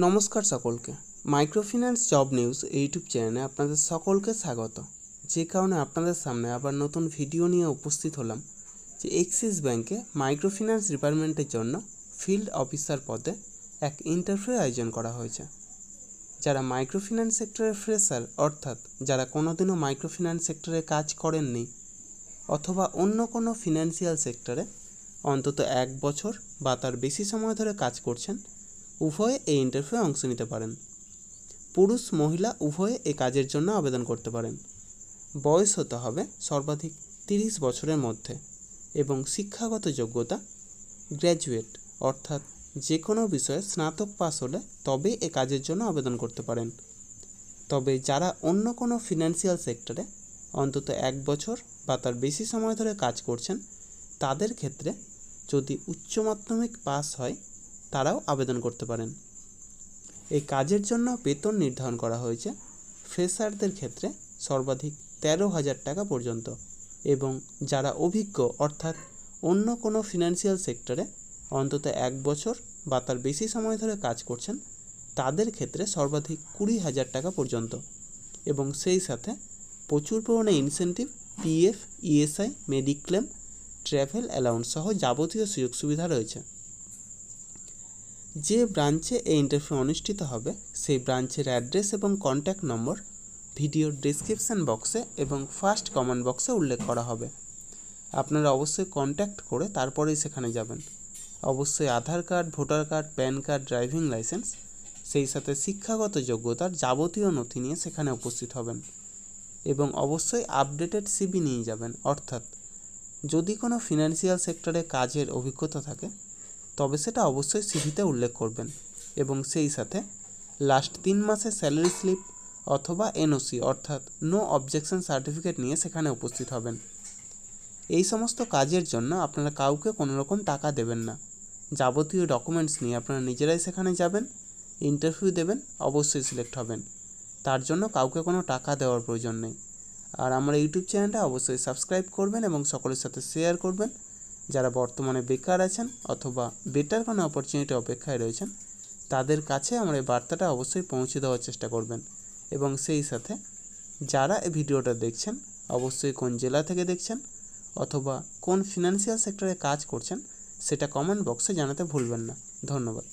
নমস্কার সকলকে। Microfinance job news YouTube চ্যানেলে আপনাদের সকলকে স্বাগত। যে কারণে আপনাদের সামনে আবার নতুন ভিডিও নিয়ে উপস্থিত হলাম যে এক্সিস ব্যাংকে মাইক্রোফিন্যান্স ডিপার্টমেন্টের জন্য ফিল্ড অফিসার পদে এক ইন্টারভিউ আয়োজন করা হয়েছে। যারা মাইক্রোফিন্যান্স সেক্টরের ফ্রেশার অর্থাৎ যারা কোনোদিনও মাইক্রোফিন্যান্স সেক্টরে কাজ করেননি অথবা অন্য কোনো ফিনান্সিয়াল সেক্টরে অন্তত 1 বছর বা তার বেশি সময় ধরে কাজ করছেন, উভয়ে এই ইন্টারভিউয়ে অংশ নিতে পারেন। পুরুষ মহিলা উভয়ে এই কাজের জন্য আবেদন করতে পারেন। বয়স হতে হবে সর্বাধিক 30 বছরের মধ্যে এবং শিক্ষাগত যোগ্যতা গ্র্যাজুয়েট অর্থাৎ যে কোনো বিষয়ে স্নাতক পাস হলে তবেই এই কাজের জন্য আবেদন করতে পারেন। তবে যারা অন্য কোনো ফিনান্সিয়াল সেক্টরে অন্তত 1 বছর বা তার বেশি সময় ধরে কাজ করছেন, তাদের ক্ষেত্রে যদি উচ্চ মাধ্যমিক পাস হয় তারাও আবেদন করতে পারেন। এই কাজের জন্য বেতন নির্ধারণ করা হয়েছে ফ্রেশারদের ক্ষেত্রে সর্বাধিক 13,000 টাকা পর্যন্ত এবং যারা অভিজ্ঞ অর্থাৎ অন্য কোনো ফিনান্সিয়াল সেক্টরে অন্তত 1 বছর বা তার বেশি সময় ধরে কাজ করছেন, তাদের ক্ষেত্রে সর্বাধিক 20,000 টাকা পর্যন্ত এবং সেই সাথে প্রচুর পরিমাণে incentive, PF, ESI, mediclaim, travel allowance সহ যাবতীয় সুযোগ সুবিধা রয়েছে। যে ব্রাঞ্চে এই ইন্টারভিউ অনুষ্ঠিত হবে সেই ব্রাঞ্চের অ্যাড্রেস এবং কন্ট্যাক্ট নম্বর ভিডিওর ডেসক্রিপশন বক্সে এবং ফার্স্ট কমেন্ট বক্সে উল্লেখ করা হবে। আপনারা অবশ্যই কন্ট্যাক্ট করে তারপরেই সেখানে যাবেন। অবশ্যই Aadhaar card, voter card, PAN card, driving licence, সেই সাথে শিক্ষাগত যোগ্যতার যাবতীয় নথি নিয়ে সেখানে উপস্থিত হবেন এবং অবশ্যই আপডেটেড সিভি নিয়ে যাবেন। অর্থাৎ যদি কোনো ফিনান্সিয়াল সেক্টরে কাজের অভিজ্ঞতা থাকে তবে সেটা অবশ্যই সিভিতে উল্লেখ করবেন এবং সেই সাথে লাস্ট 3 মাসের স্যালারি স্লিপ অথবা এনওসি অর্থাৎ নো অবজেকশন সার্টিফিকেট নিয়ে সেখানে উপস্থিত হবেন। এই সমস্ত কাজের জন্য আপনারা কাউকে কোনো রকম টাকা দেবেন না। যাবতীয় ডকুমেন্টস নিয়ে আপনারা নিজেরাই সেখানে যাবেন, ইন্টারভিউ দেবেন, অবশ্যই সিলেক্ট হবেন। তার জন্য কাউকে কোনো টাকা দেওয়ার প্রয়োজন নেই। আর আমার ইউটিউব চ্যানেলটা অবশ্যই সাবস্ক্রাইব করবেন এবং সকলের সাথে শেয়ার করবেন। যারা বর্তমানে বেকার আছেন অথবা বেটার কোনো অপরচুনিটি অপেক্ষায় রয়েছেন, তাদের কাছে আমার এই বার্তাটা অবশ্যই পৌঁছে দেওয়ার চেষ্টা করবেন এবং সেই সাথে যারা এই ভিডিওটা দেখছেন অবশ্যই কোন জেলা থেকে দেখছেন অথবা কোন ফিনান্সিয়াল সেক্টরে কাজ করছেন সেটা কমেন্ট বক্সে জানাতে ভুলবেন না। ধন্যবাদ।